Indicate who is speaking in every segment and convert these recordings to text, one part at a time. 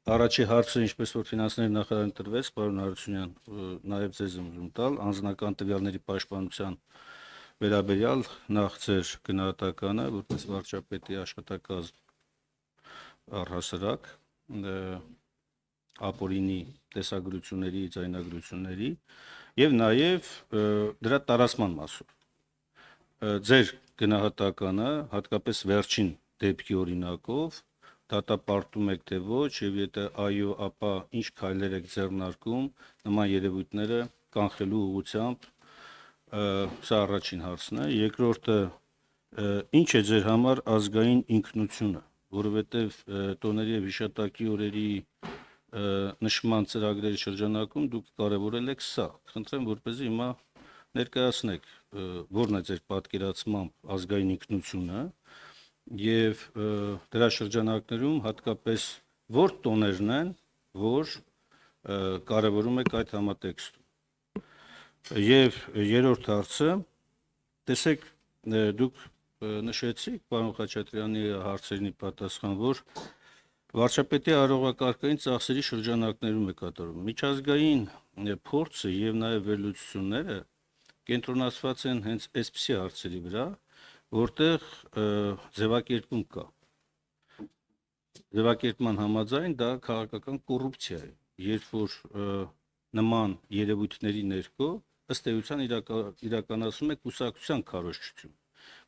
Speaker 1: Առաջի հարցը, ինչպես որ ֆինանսների նախարարին տրվեց, պարոն Հարությունյան, նաև ձեզ եմ ուզում տալ, անձնական տվյալների պաշտպանության վերաբերյալ նախ ձեր գնահատականը, որպես վարչապետի աշխատակազմ առհասարակ, ապօրինի տեսագրությունների, ձայնագրությունների եւ նաև դրա տարածման մասով։ Ձեր գնահատականը, հատկապես վերջին դեպքի օրինակով, դատապարտում եք թե ոչ, եւ եթե այո, ապա ինչ քայլեր եք ձեռնարկում նման երևույթները կանխելու ուղղությամբ, սա առաջին հարցն է։ Երկրորդը, ինչ է ձեր համար ազգային ինքնությունը, որովհետեւ տոների եւ հիշատակի օրերի նշման ծրագրերի շրջանակում դուք կարևորել եք սա։ Խնդրեմ, որպեսզի հիմա ներկայացնեք, որն է ձեր պատկերացմամբ ազգային ինքնությունը եւ դրա շրջանակներում հատկապես որ տոներն են, որ կարևորում եք այդ համատեքստում։ Եվ երրորդ հարցը, տեսեք, դուք նշեցիք պարոն Խաչատրյանի հարցերին պատասխան, որ վարչապետի արարողակարգային ծախսերի շրջանակներում է կատարվում։ Միջազգային փորձը եւ նաեւ վերլուծությունները կենտրոնացված են հենց այսպիսի հարցերի վրա, որտեղ ձևակերպում կա։ Ձևակերպման համաձայն դա քաղաքական կոռուպցիա է, երբ որ նման երևույթների ներքո ըստ էության իրականացում է կուսակցության քարոզչություն,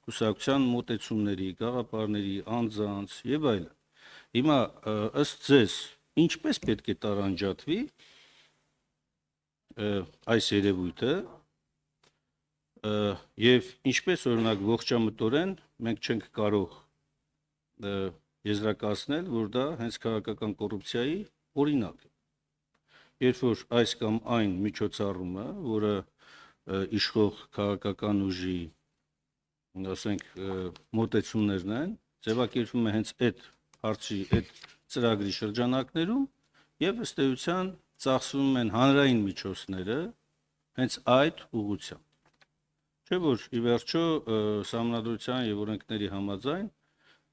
Speaker 1: կուսակցության մոտեցումների, գաղափարների, անձանց եւ այլն։ Հիմա ըստ ձեզ ինչպես պետք է տարանջատվի այս երևույթը եւ ինչպես օրինակ ողջամտորեն մենք չենք կարող եզրակացնել, որ դա հենց քաղաքական կոռուպցիայի օրինակ է։ Երբ որ այս կամ այն միջոցառումը, որը իշխող քաղաքական ուժի, ասենք, մոտեցումներն են, ձևակերպվում է հենց այդ հարցի, այդ ծրագրի շրջանակներում եւ ըստ էության ծախսվում են հանրային միջոցները հենց այդ ուղղությամբ։ Չէ՞ որ ի վերջո սահմանադրության եւ օրենքների համաձայն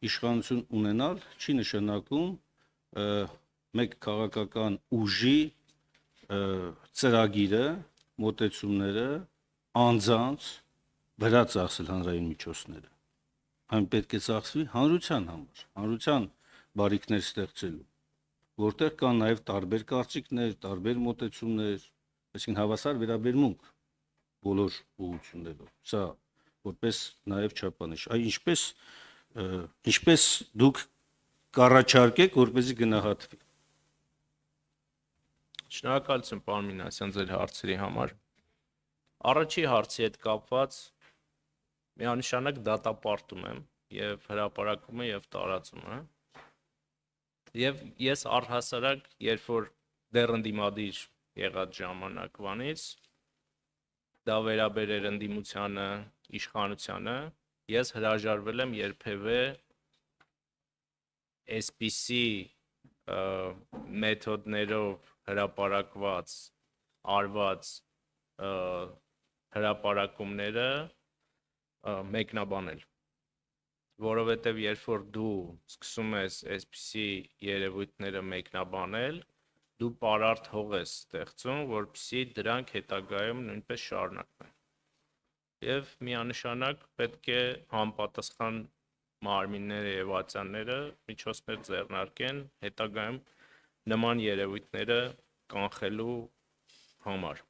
Speaker 1: իշխանություն ունենալ չի նշանակում մեկ քաղաքական ուժի ծրագիրը, մոտեցումները, անձանց վրա ծախսել հանրային միջոցները։ Այն պետք է ծախսվի հանրության համար, հանրության բարիքներ ստեղծելու, որտեղ կան նաև տարբեր կարծիքներ, տարբեր մոտեցումներ, այսինքն հավասար վերաբերմունք բոլոր ուղղություններով։ Սա որպես նաև չափանիշ։ Ինչպես դուք կառաջարկեք, որպեսզի գնահատվի։
Speaker 2: Շնորհակալություն պարոն Մինասյան ձեր հարցերի համար։ Առաջի հարցի հետ կապված միանշանակ դատապարտում եմ եւ հրապարակումը եւ տարածումը։ Եվ ես առհասարակ, երբ որ դեռ ընդդիմադիր եղած ժամանակվանից դա վերաբերեր ընդդիմությանը, իշխանությանը, ես հրաժարվել եմ երբևէ այսպիսի մեթոդներով հրապարակված, արված հրապարակումները մեկնաբանել, որովհետև երբ որ դու սկսում ես այսպիսի երևույթները մեկնաբանել, դու պարարտ հող ես ստեղծում, որպեսզի դրանք հետագայում նույնպես շարունակվեն։ Եվ միանշանակ պետք է համապատասխան մարմինները եւ ատյանները միջոցներ ձեռնարկեն հետագայում նման երևույթները կանխելու համար։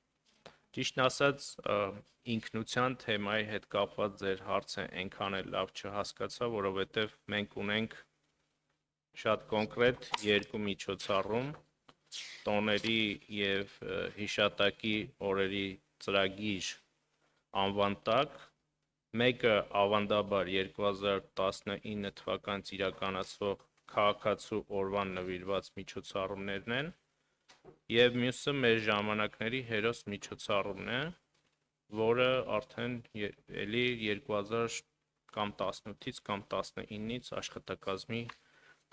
Speaker 2: Ճիշտն ասած, ինքնության թեմայի հետ կապված ձեր հարցը այնքան էլ լավ չհասկացա, որովհետև մենք ունենք շատ կոնկրետ երկու միջոցառում տոների եւ հիշատակի օրերի ծրագիր անվան տակ, մեկը ավանդաբար 2019 թվականից իրականացվող քաղաքացու օրվան նվիրված միջոցառումներն են եւ մյուսը մեր ժամանակների հերոս միջոցառումն է, որը արդեն էլի 2000 կամ 18-ից կամ 19-ից աշխատակազմի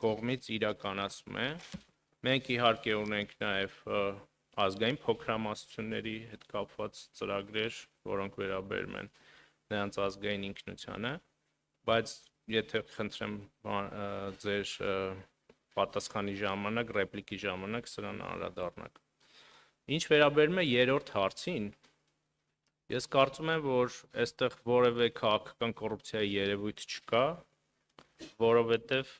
Speaker 2: կողմից իրականացվում է։ Մենք իհարկե ունենք նաեւ ազգային փոքրամասնությունների հետ կապված ծրագրեր, որոնք վերաբերում են նրանց ազգային ինքնությանը, բայց եթե խնդրեմ ձեր պատասխանի ժամանակ, ռեպլիկի ժամանակ սրան անդրադառնանք։ Ինչ վերաբերում է երրորդ հարցին, ես կարծում եմ, որ այստեղ որևէ քաղաքական կոռուպցիայի երևույթ չկա, որովհետև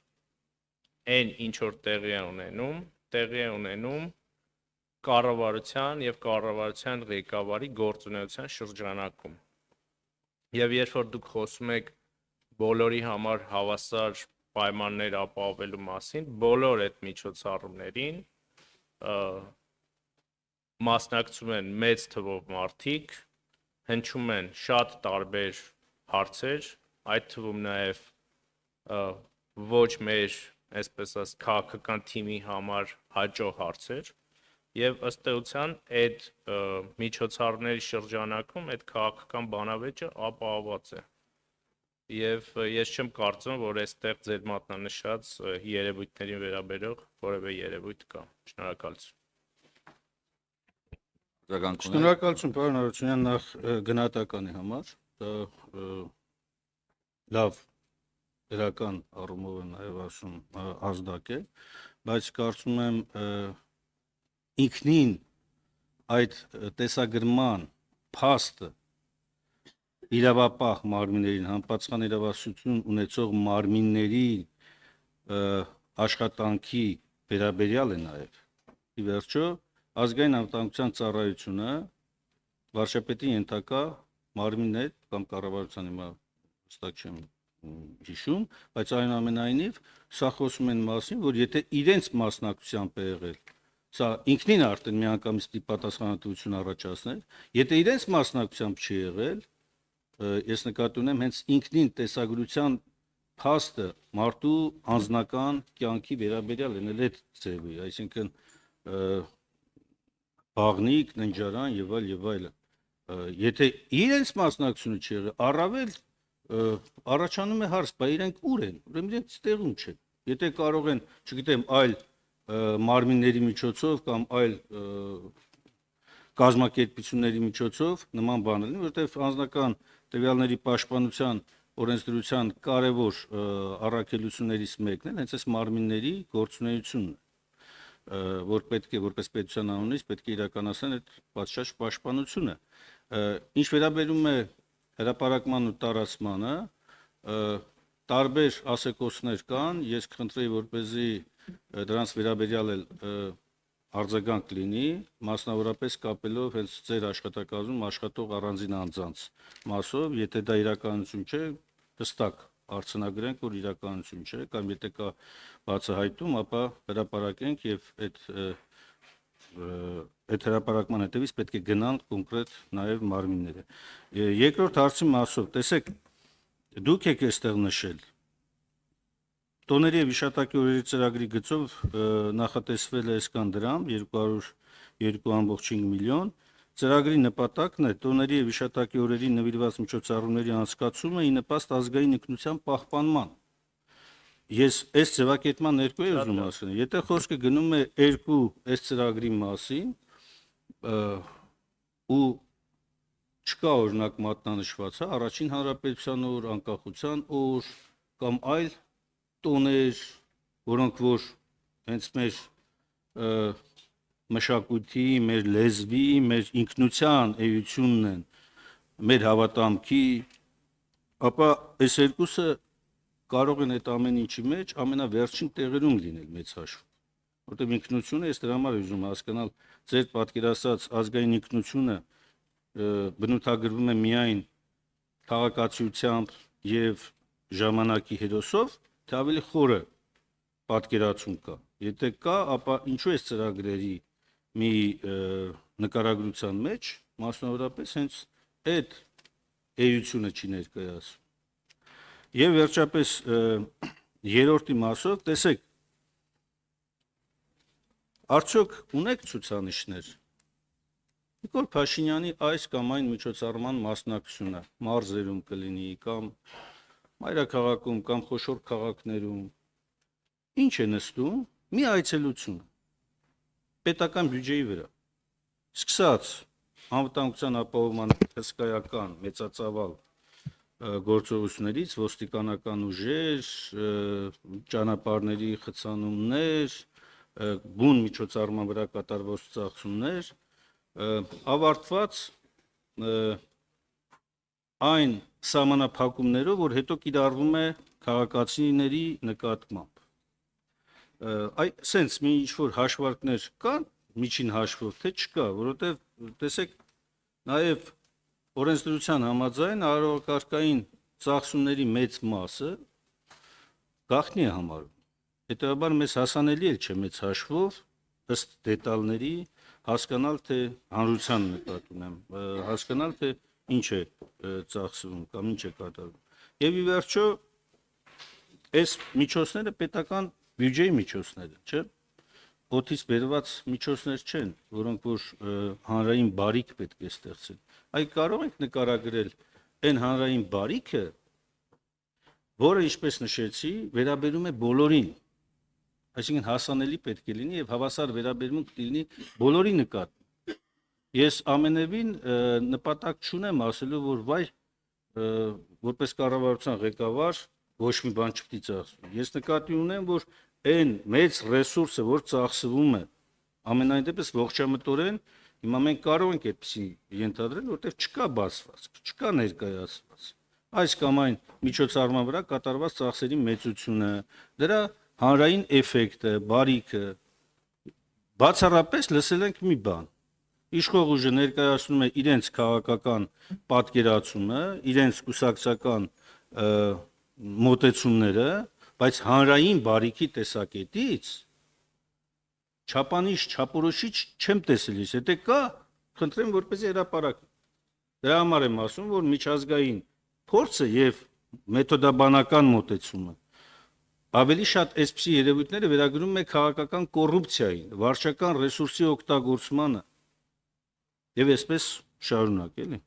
Speaker 2: այն ինչ որ տեղի է ունենում կառավարության եւ կառավարության ղեկավարի գործունեության շրջանակում։ Եվ երբ որ դուք խոսում եք բոլորի համար հավասար պայմաններ ապահովելու մասին, բոլոր այդ միջոցառումներին մասնակցում են մեծ թվով մարդիկ, հնչում են շատ տարբեր հարցեր, այդ թվում նաև ոչ մեր, այսպես ասած, քաղաքական թիմի համար հաճո հարցեր, եւ ըստ էության այդ միջոցառումների շրջանակում այդ քաղաքական բանավեճը ապահովված է։ Եվ ես չեմ կարծում, որ այստեղ ձեր մատնանշած երևույթներին վերաբերող որևէ երևույթ կա։ Շնորհակալություն։
Speaker 1: Շնորհակալություն, պարոն Հարությունյան, նախ գնահատականի համար, դա լավ դրական առումով է նաև ասում ազդակ է, բայց կարծում եմ ինքնին այդ տեսագրման փաստը իրավապահ մարմիններին, համապատասխան իրավասություն ունեցող մարմինների աշխատանքի վերաբերյալ է նաև։ Ի վերջո, ազգային անվտանգության ծառայությունը վարչապետի ենթակա մարմինն է կամ կառավարության հիմա հստակ չեմ հիշում, բայց այնուամենայնիվ սա խոսում են մասին, որ եթե իրենց մասնակցությամբ է եղել, սա ինքնին արդեն միանգամից պատասխանատվություն առաջացնել, եթե իրենց մասնակցությամբ չի եղել, ես նկատի ունեմ հենց ինքնին տեսագրության փաստը մարդու անձնական կյանքի վերաբերյալ են այդ ձևի, այսինքն բաղնիկ, ննջարան եւ այլն։ Եթե իրենց մասնակցությունը չի եղել, առավել առաջանում է հարց, բայց իրենք ուր են, ուրեմն իրենց տեղում չեն։ Եթե կարող են, չգիտեմ, այլ մարմինների միջոցով կամ այլ կազմակերպությունների միջոցով նման բան լինի, որտեղ անձնական տվյալների պաշտպանության օրենսդրության կարևոր առաքելություններից մեկն է հենց այս մարմինների գործունեությունն է, որ պետք է որպես պետության անունից պետք է իրականացնեն այդ պատշաճ պաշտպանությունը։ Ինչ վերաբերում է հրապարակման ու տարածմանը, տարբեր ասեկոսներ կան, ես կխնդրեի, որպեսզի դրանց վերաբերյալ էլ արձագանք լինի, մասնավորապես կապելով հենց ձեր աշխատակազմում աշխատող առանձին անձանց մասով, եթե դա իրականություն չէ, հստակ արձանագրենք, որ իրականություն չէ, կամ եթե կա բացահայտում, ապա հրապարակենք եւ այդ հրապարակման հետևից պետք է գնան կոնկրետ նաև մարմինները։ Երկրորդ հարցի մասով, տեսեք, դուք եք այստեղ նշել տոների եւ հիշատակի օրերի ծրագրի գծով նախատեսվել է այսքան դրամ 202.5 միլիոն, ծրագրի նպատակն է տոների եւ հիշատակի օրերի նվիրված միջոցառումների անցկացումը ի նպաստ ազգային ինքնության պահպանման։ Ես այս ձևակերպման ներքո եմ ուզում ասել, եթե խոսքը գնում է երկու այս ծրագրի մասին ու չկա օրինակ մատնանշված, հա, առաջին հանրապետության օր, անկախության օր կամ այլ տոներ, որոնք որ հենց մեր մշակույթի, մեր լեզվի, մեր ինքնության էությունն են, մեր հավատամքի, ապա այս երկուսը կարող են այդ ամեն ինչի մեջ ամենավերջին տեղերում լինել մեծ հաշվով, որտեղ ինքնությունը ես դրա համար ուզում հասկանալ, ձեր պատկերացած ազգային ինքնությունը բնութագրվում է միայն քաղաքացիությամբ եւ ժամանակի հերոսով, թե ավելի խորը պատկերացում կա։ Եթե կա, ապա ինչու է ծրագրերի մի նկարագրության մեջ մասնավորապես հենց այդ էությունը չի ներկայացվում։ Եվ վերջապես երրորդի մասով, տեսեք, արդյոք ունեք ցուցանիշներ Նիկոլ Փաշինյանի այս կամ այն միջոցառման մասնակցությունը մարզերում կլինի կամ մայրաքաղաքում կամ խոշոր քաղաքներում ինչ է նստում մի այցելություն պետական բյուջեի վրա սկսած անվտանգության ապահովման հսկայական մեծածավալ գործողություններից ոստիկանական ուժեր, ճանապարհների խցանումներ, բուն միջոցառման վրա կատարված ծախսումներ ավարտված այն սահմանափակումներով, որ հետո կիրառվում է քաղաքացիների նկատմամբ։ Սենց մի ինչ-որ հաշվարկներ կան միջին հաշվով, թե չկա, որովհետև տեսեք, նաև օրենսդրության համաձայն արարողակարգային ծախսումների մեծ մասը գաղտնի է համարվում։ Հետևաբար մեզ հասանելի էլ չէ մեծ հաշվով ըստ դետալների հասկանալ, թե հանրության նկատի ունեմ, հասկանալ, թե ինչ է ծախսվում կամ ինչ է կատարվում։ Եվ ի վերջո այս միջոցները պետական բյուջեի միջոցներ են, չէ՞։ Օդից բերված միջոցներ չեն, որոնք որ հանրային բարիք պետք է ստեղծեն։ Այ կարող ենք նկարագրել այն հանրային բարիքը, որը, ինչպես նշեցի, վերաբերում է բոլորին, այսինքն հասանելի պետք է լինի եւ հավասար վերաբերմունք լինի բոլորի նկատմամբ։ Ես ամենևին նպատակ չունեմ ասելու, որ վայ որպես կառավարության ղեկավար ոչ մի բան չպետք է ծախսվի։ Ես նկատի ունեմ, որ այն մեծ ռեսուրսը, որ ծախսվում է, ամենայն դեպս ողջամտորեն, հիմա մենք կարող ենք այդպեսի ենթադրել, որտեղ չկա բացվածք, չկա ներկայացված։ Այս կամ այն միջոցառման վրա կատարված ծախսերի մեծությունը, դրա հանրային էֆեկտը, բարիքը, բացառապես լսել ենք մի բան. իշխող ուժը ներկայացնում է իրենց քաղաքական պատկերացումը, իրենց կուսակցական մոտեցումները, բայց հանրային բարիքի տեսակետից չափանիշ, չափորոշիչ չեմ տեսել ես, եթե կա, խնդրեմ, որպեսզի հրապարակ։ Դրա համար եմ ասում, որ միջազգային փորձը եւ մեթոդաբանական մոտեցումը ավելի շատ այսպիսի երևույթները վերագրում է քաղաքական կոռուպցիային, վարչական ռեսուրսի օգտագործմանը եւ այսպես շարունակ, էլի։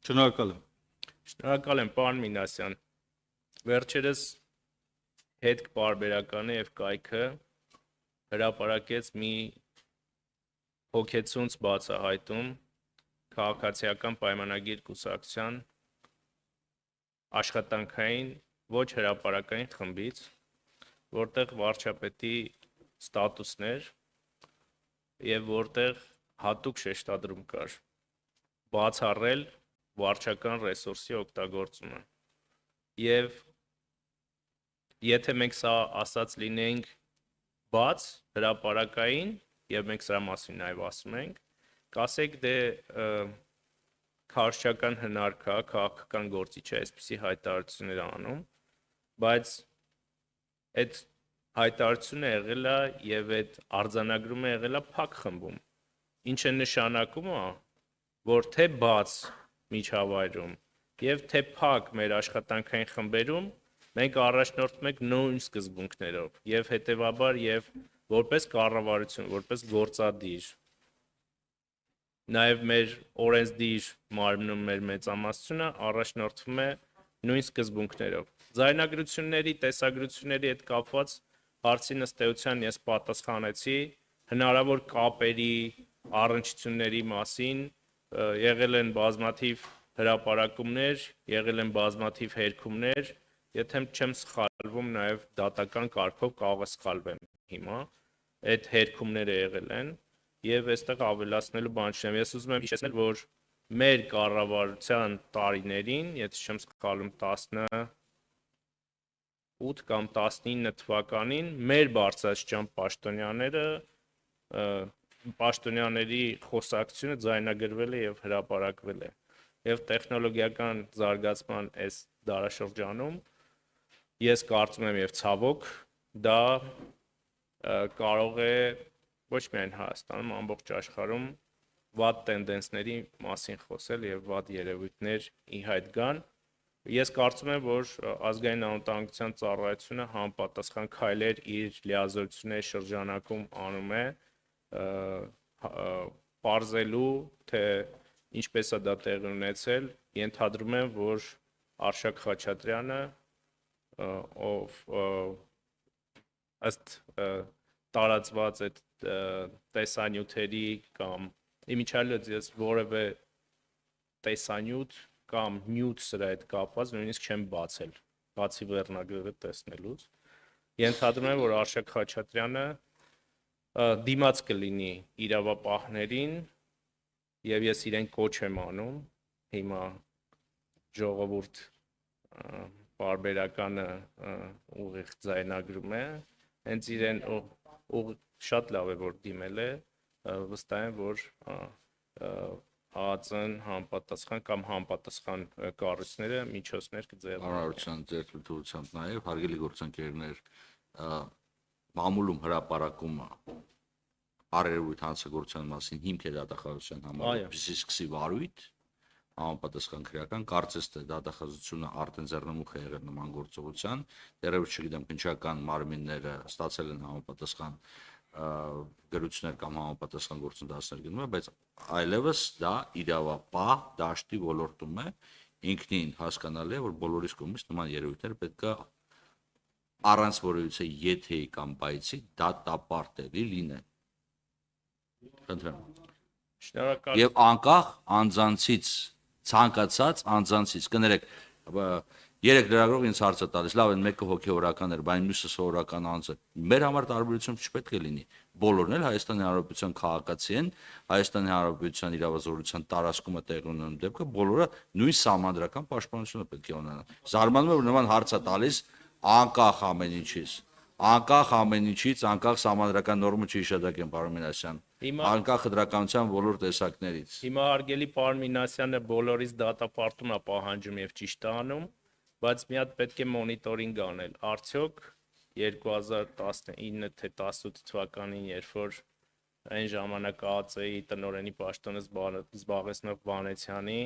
Speaker 1: Շնորհակալ եմ։
Speaker 2: Շնորհակալ եմ, պարոն Մինասյան։ Վերջերս հետք պարբերականը եւ կայքը հրապարակեց մի հոգեցունց բացահայտում քաղաքացիական պայմանագիր կուսակցության աշխատանքային ոչ հրապարակային խմբից, որտեղ վարչապետի ստատուսն էր եւ որտեղ հատուկ շեշտադրում կար բացառել վարչական ռեսուրսի օգտագործումը։ Եվ եթե մենք սա ասած լինենք բաց հրապարակային եւ մենք սրա մասին նաեւ ասում ենք, կասեք դե քարշչական հնար կա, քաղաքական գործիչ է այսպիսի հայտարարություններ անում, բայց այդ հայտարարությունը եղել է եւ այդ արձանագրումը եղել է փակ խմբում, ինչը նշանակում է, որ թե բաց միջավայրում եւ թե փակ մեր աշխատանքային խմբերում մենք առաջնորդվում ենք նույն սկզբունքներով եւ հետեւաբար եւ որպես կառավարություն, որպես գործադիր, նաեւ մեր օրենսդիր մարմնում մեր մեծամասնությունը առաջնորդվում է նույն սկզբունքներով։ Ձայնագրությունների, տեսագրությունների հետ կապված հարցին ըստ էության ես պատասխանեցի, հնարավոր կապերի, առնչությունների մասին եղել են բազմաթիվ հրապարակումներ, եղել են բազմաթիվ հերքումներ, եթե չեմ սխալվում, նաև դատական կարգով կարող է սխալվեմ հիմա, այդ հերքումները եղել են, եւ այստեղ ավելացնելու բան չունեմ։ Ես ուզում եմ հիշեցնել, որ մեր կառավարության տարիներին, եթե չեմ սխալվում 18 կամ 19 թվականին, մեր բարձրաստիճան պաշտոնյաների խոսակցությունը ձայնագրվել է եւ հրապարակվել է։ Եվ տեխնոլոգիական զարգացման այս դարաշրջանում ես կարծում եմ եւ ցավոք դա կարող է ոչ միայն Հայաստանում, ամբողջ աշխարհում վատ տենդենսների մասին խոսել եւ վատ երևույթներ ի հայտ գան։ Ես կարծում եմ, որ ազգային անվտանգության ծառայությունը համապատասխան քայլեր իր լիազորությունների շրջանակում անում է պարզելու, թե ինչպես է դա տեղի ունեցել, ենթադրում եմ, որ Արշակ Խաչատրյանը, ով ըստ տարածված այդ տեսանյութերի կամ իմիջիալից ես որևէ տեսանյութ կամ նյութ սրա հետ կապված նույնիսկ չեմ բացել, բացի վերնագրերը տեսնելուց։ Ենթադրում եմ, որ Արշակ Խաչատրյանը դիմաց կլինի իրավապահներին եւ ես իրեն կոչ եմ անում հիմա ժողովուրդ բարբերականը ուղիղ ձայնագրում է, հենց իրեն շատ լավ է որ դիմել է, վստահ եմ որ ԱԱԾ-ն համապատասխան կամ համապատասխան կառույցները միջոցներ կձեռնարկեն։
Speaker 3: Հանրության ձեռնարկությամբ նաև հարգելի գործընկերներ, մամուլում հրապարակումը առերևույթ հանցագործության մասին հիմք է դատախազության համար, որպեսզի սկսի վարույթ համապատասխան քրեական, կարծես թե դատախազությունը արդեն ձեռնմուխ է եղել նման գործողության, դեռևս չգիտեմ քննչական մարմինները ստացել են համապատասխան գրություններ կամ համապատասխան գործընթացներ գնում է, բայց այլևս դա իրավապահ դաշտի ոլորտում է, ինքնին հասկանալի է, որ բոլորիս կողմից նման երևույթներ պետք է առանց որևիցե եթեի կամ բայցի դատապարտելի լինեն։ Խնդրեմ։
Speaker 2: Շնորհակալ։
Speaker 3: Եվ անկախ անձանցից, ցանկացած անձանցից, կներեք, 3 լրագրող ինձ հարց է տալիս, լավ են մեկը հոգեորական էր, բայց մյուսը սովորական անձ է։ Մեր համար տարբերություն չպետք է լինի։ Բոլորն էլ Հայաստանի Հանրապետության քաղաքացի են, Հայաստանի Հանրապետության իրավազորության տարածքում է տեղի ունենում դեպքը, բոլորը նույն սահմանադրական պաշտպանությունը պետք է ունենան։ Զարմանում եմ, որ նման հարց է տալիս անկախ ամեն ինչից։ Անկախ ամեն ինչից, անկախ սահմանադրական նորմը չհիշատակեմ, պարոն Մինասյան։ Անկախ խտրականության բոլոր տեսակներից։
Speaker 2: Հիմա հարգելի պարոն Մինասյանը բոլորից դատապարտում է պահանջում եւ ճիշտ է անում, բայց մի հատ պետք է մոնիտորինգ անել։ Արդյոք 2019 թե 18 թվականին, երբ որ այն ժամանակ ԱԱԾ-ի տնօրենի պաշտոնը զբաղեցնող Վանեցյանի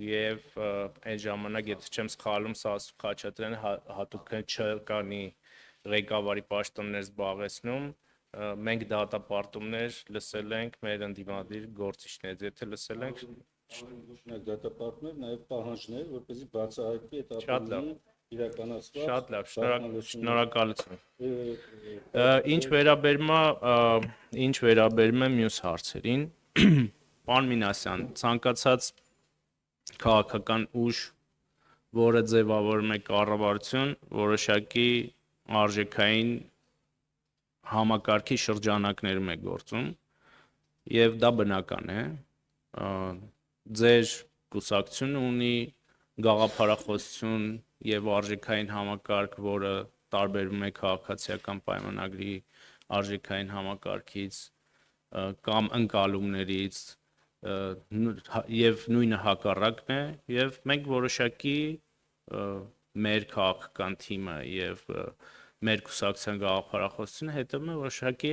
Speaker 2: եւ այն ժամանակ, եթե չեմ սխալվում, Սասու Խաչատրյանը հատուկ ՉԿ-ի ղեկավարի պաշտոններ զբաղեցնում, մենք դատապարտումներ լսել ենք մեր ընդդիմադիր գործիչներից, եթե լսել ենք
Speaker 1: դատապարտումներ, նաև պահանջներ, որպեսզի բացահայտվի այդ ապրանքի իրականացված։
Speaker 2: Շատ լավ, շնորհակալություն։ Ինչ վերաբերում է մյուս հարցերին, պարոն Մինասյան, ցանկացած քաղաքական ուժ, որը ձևավորում է կառավարություն, որոշակի արժեքային համակարգի շրջանակներում է գործում եւ դա բնական է։ Ձեր կուսակցությունը ունի գաղափարախոսություն եւ արժեքային համակարգ, որը տարբերվում է քաղաքացիական պայմանագրի արժեքային համակարգից կամ ընկալումներից եւ նույնը հակառակն է եւ մենք որոշակի մեր քաղաքական թիմը եւ մեր կուսակցության գաղափարախոսությունը հետևում է որոշակի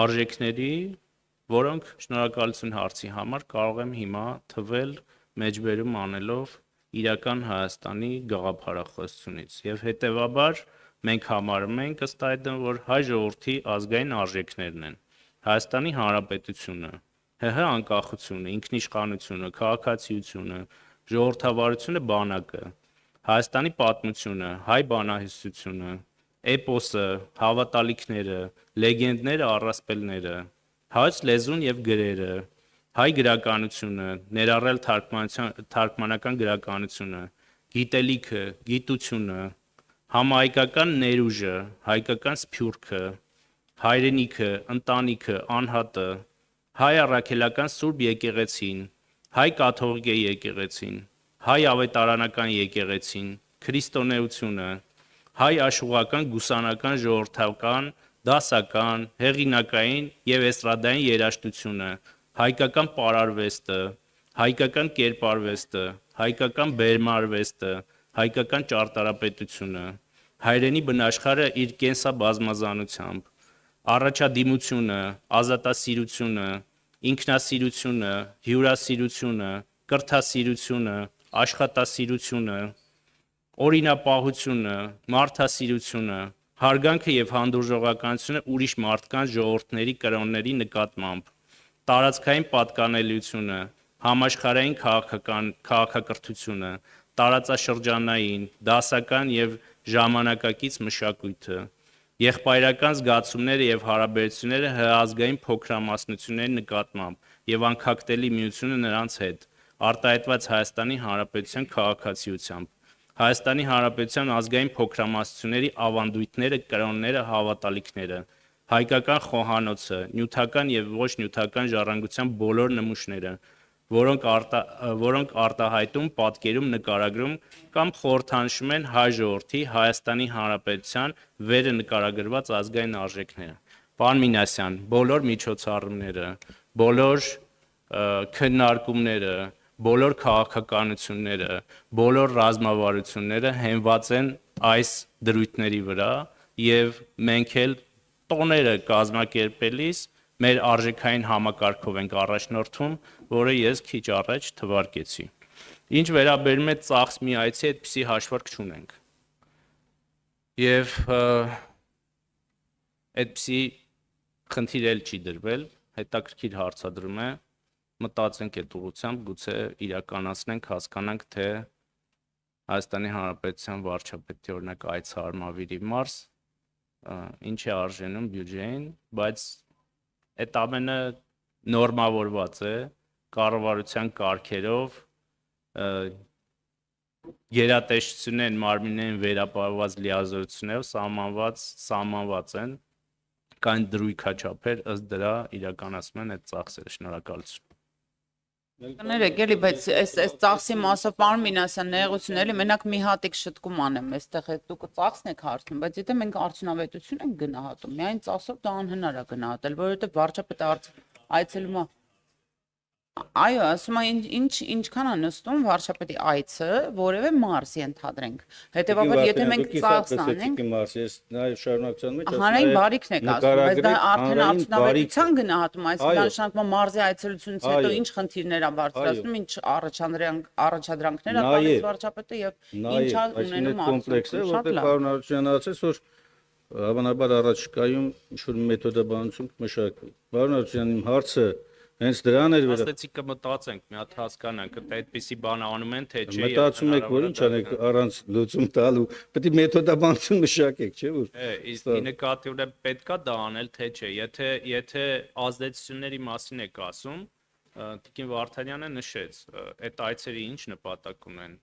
Speaker 2: արժեքների, որոնք շնորհակալություն հարցի համար կարող եմ հիմա թվել մեջբերում անելով իրական Հայաստանի գաղափարախոսությունից եւ հետեւաբար մենք համարում ենք ըստ այդմ, որ հայ ժողովրդի ազգային արժեքներն են Հայաստանի Հանրապետությունը, ՀՀ անկախությունը, ինքնիշխանությունը, քաղաքացիությունը, ժողովրդավարությունը, բանակը, Հայաստանի պատմությունը, հայ բանահյուսությունը, էպոսը, հավատալիքները, լեգենդները, առասպելները, հայոց լեզուն եւ գրերը, հայ գրականությունը, ներառյալ թարգմանական գրականությունը, գիտելիքը, գիտությունը, համահայկական ներուժը, հայկական սփյուռքը, հայրենիքը, ընտանիքը, անհատը, հայ առաքելական Սուրբ եկեղեցին, հայ կաթողիկ եկեղեցին, հայ ավետարանական եկեղեցին, քրիստոնեությունը, հայ աշխուղական, գուսանական, ժողովրդական, դասական, հեղինակային եւ էստրադային երաժշտությունը, հայկական պարարվեստը, հայկական կերպարվեստը, հայկական բերմարվեստը, հայկական ճարտարապետությունը, հայրենի բնաշխարհը իր կենսաբազմազանությամբ, առաջադիմությունը, ազատասիրությունը, ինքնասիրությունը, հյուրասիրությունը, կրթասիրությունը, աշխատասիրությունը, օրինապահությունը, մարդասիրությունը, հարգանքը եւ հանդուրժողականությունը ուրիշ մարդկանց, ժողովուրդների, կրոնների նկատմամբ, տարածքային պատկանելիությունը, համաշխարհային քաղաքակրթությունը, տարածաշրջանային, դասական եւ ժամանակակից մշակույթը, եղբայրական զգացումները եւ հարաբերությունները հազգային փոքրամասնությունների նկատմամբ եւ անկախտելի միությունը նրանց հետ, արտահայտված Հայաստանի Հանրապետության քաղաքացիությամբ։ Հայաստանի Հանրապետության ազգային փոքրամասնությունների ավանդույթները, կրոնները, հավատալիքները, հայկական խոհանոցը, նյութական եւ ոչ նյութական ժառանգության բոլոր նմուշները, որոնք արտահայտում, պատկերում, նկարագրում կամ խորհրդանշում են հայ ժողովրդի Հայաստանի Հանրապետության վերը նկարագրված ազգային արժեքները։ Պարոն Մինասյան, բոլոր միջոցառումները, բոլոր քննարկումները, բոլոր քաղաքականությունները, բոլոր ռազմավարությունները հենված են այս դրույթների վրա եւ մենք էլ տոները կազմակերպելիս մեր արժեքային համակարգով ենք առաջնորդվում, որը ես քիչ առաջ թվարկեցի։ Ինչ վերաբերում է ծախս մի այցի, այդպիսի հաշվարկ չունենք։ Եվ այդպիսի խնդիր էլ չի դրվել, հետաքրքիր հարցադրում է, մտածենք այդ ուղղությամբ, գուցե իրականացնենք, հասկանանք, թե Հայաստանի Հանրապետության վարչապետի օրինակ այց հարմավիրի մարզ ինչ է արժենում բյուջեին, բայց այդ ամենը նորմավորված է կառավարության կարգերով, գերատեսչությունեն մարմիններին վերապահված լիազորություններով սահմանված են, կան դրույքաչափեր, ըստ դրա իրականացում են այդ ծախսերը։ Շնորհակալություն։
Speaker 4: Կներեք, էլի, բայց այս ծախսի մասով պարոն Մինասյան ներողություն, էլի մենակ մի հատիկ շտկում անեմ, այստեղ է դուք ծախսն եք հարցնում, բայց եթե մենք արդյունավետություն ենք գնահատում, միայն ծախսով դա անհնար է գնահատել, որովհետև վարչապետը այցելում է։ Այո, ասում եմ, ինչքան է նստում վարչապետի այցը որևէ մարզ ենթադրենք։ Հետևաբար, եթե մենք ծախս անենք,
Speaker 1: ես նաև շարունակության մեջ
Speaker 4: հանրային բարիքն եք ասում, բայց դա արդեն արդյունավետության գնահատում, այսինքն դա նշանակում է մարզի այցելությունից հետո ինչ խնդիրներ է բարձրացնում, ինչ առաջադրանքներ է տալիս վարչապետը եւ ինչ է ունենում
Speaker 1: կոմպլեքս է, որտեղ պարոն Արությունյանը ասեց, որ հավանաբար առաջիկայում ինչ-որ մեթոդաբանություն կմշակվի։ Պարոն Արությունյան, իմ հարցը հենց դրան էր վերա։
Speaker 2: Աստեցի կմտածենք, մի հատ հասկանանք, թե այդպիսի բան անում են, թե չէ։
Speaker 1: Մտածում եք, որ ինչ անեք առանց լուծում տալու, պետք է մեթոդաբանություն մշակեք, չէ՞ որ։
Speaker 2: Իսկ ի նկատի ունեմ պետքա դա անել, թե չէ։ Եթե ազդեցությունների մասին եք ասում, Տիկին Վարդանյանը նշեց, այդ այցերի ինչ նպատակ ունեն։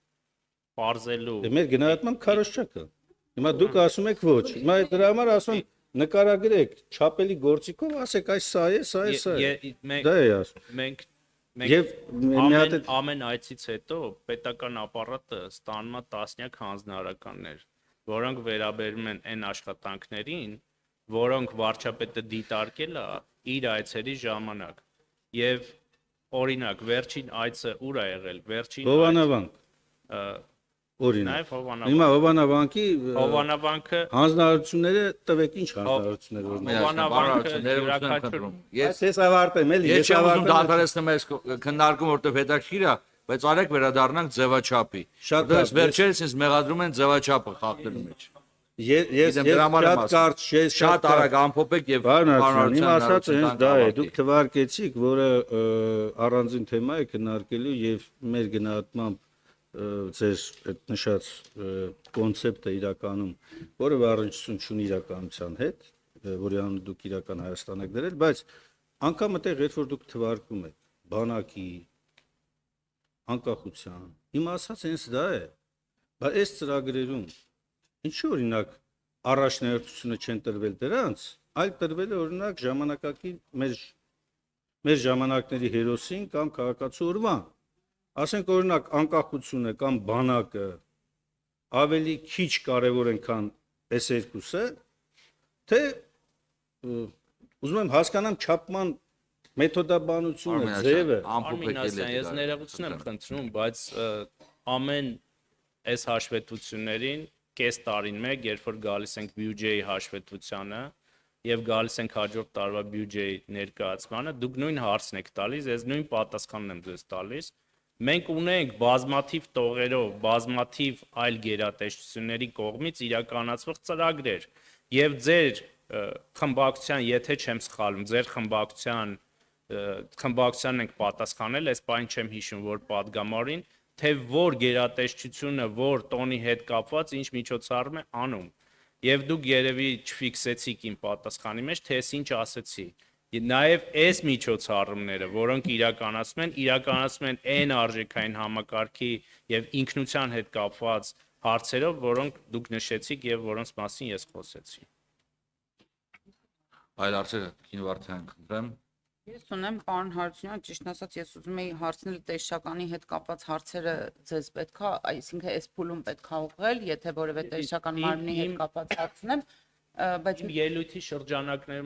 Speaker 2: Պարզելու։
Speaker 1: Մեր գնահատման քարոզչակը։ Հիմա դուք ասում եք ոչ։ Հիմա դրա համար ասում նկարագրեք, չափելի գործիքով ասեք, այս սա է, սա է, սա է։ Դա է ասում։
Speaker 2: Մենք
Speaker 1: Եվ մի հատ
Speaker 2: ամեն այցից հետո պետական ապարատը ստանում է տասնյակ հանձնարարականներ, որոնք վերաբերում են այն աշխատանքներին, որոնք վարչապետը դիտարկել է իր այցերի ժամանակ։ Եվ օրինակ, վերջին այցը ուր է եղել, վերջին
Speaker 1: Հովանավանք։ Օրինակ։ Հիմա Հովանավանքի հանձնարարությունները տվեք, ինչ հանձնարարություններ որ։ Ես ավարտեմ, էլի
Speaker 3: ես ուզում դադարեցնեմ այս քննարկումը, որտեղ հետաքրքիր է, բայց արեք վերադառնանք ձևաչափի։ Դες վերջերս ինձ մեղադրում են ձևաչափը խախտելու մեջ։
Speaker 1: Ես
Speaker 3: շատ արագ ամփոփեք եւ
Speaker 1: բանարարություն իմ ասածը հենց դա է, դուք թվարկեցիք, որը առանձին թեմա է քննարկելու եւ մեր գնահատմամբ ձեր այդ նշած կոնցեպտը իրականում որևէ առնչություն չունի իրականության հետ, որի անունը դուք իրական Հայաստան եք դրել, բայց անգամ այդտեղ երբ որ դուք թվարկում եք բանակի անկախության, իմ ասածը հենց դա է, բայց այս ծրագրերում ինչու օրինակ առաջնահերթությունը չեն տրվել դրանց, այլ տրվել է օրինակ ժամանակակից մեր ժամանակների հերոսին կամ քաղաքացու օրվան։ Ասենք օրինակ անկախությունը կամ բանակը ավելի քիչ կարևոր են, քան այս երկուսը, թե ուզում եմ հասկանամ չափման մեթոդաբանությունը, ձևը։
Speaker 2: Ամենասյան ես ներողություն եմ խնդրում, բայց ամեն այս հաշվետվություններին կես տարին մեկ, երբ որ գալիս ենք բյուջեի հաշվետվությանը եւ գալիս ենք հաջորդ տարվա բյուջեի ներկայացմանը, դուք նույն հարցն եք տալիս, ես նույն պատասխանն եմ ձեզ տալիս։ Մենք ունենք բազմաթիվ տողերով, բազմաթիվ այլ գերատեսչությունների կողմից իրականացվող ծրագրեր եւ ձեր խմբակցության, եթե չեմ սխալվում, ձեր խմբակցությանն ենք պատասխանել, այս բան չեմ հիշում, որ падգամարին, թե որ գերատեսչությունը, որ տոնի հետ կապված ինչ միջոցառում է անում։ Եվ դուք երևի չֆիքսեցիք իմ պատասխանի մեջ, թե ես ինչ ասեցի։ Նաև այս միջոցառումները, որոնք իրականացում են այն արժեքային համակարգի եւ ինքնության հետ կապված հարցերով, որոնք դուք նշեցիք եւ որոնց մասին ես խոսեցի։
Speaker 3: Այլ հարցեր Տիկին Վարդանյան, խնդրեմ։
Speaker 4: Ես ունեմ, պարոն Հարությունյան, ճիշտ ասած, ես ուզում եի հարցնել տեսչականի հետ կապված հարցերը ձեզ պետքա, այսինքն այս փուլում պետքա ուղղել, եթե որևէ տեսչական մարմնի հետ կապված հարց ունեմ, բայց
Speaker 2: Իմ ելույթի շրջանակներում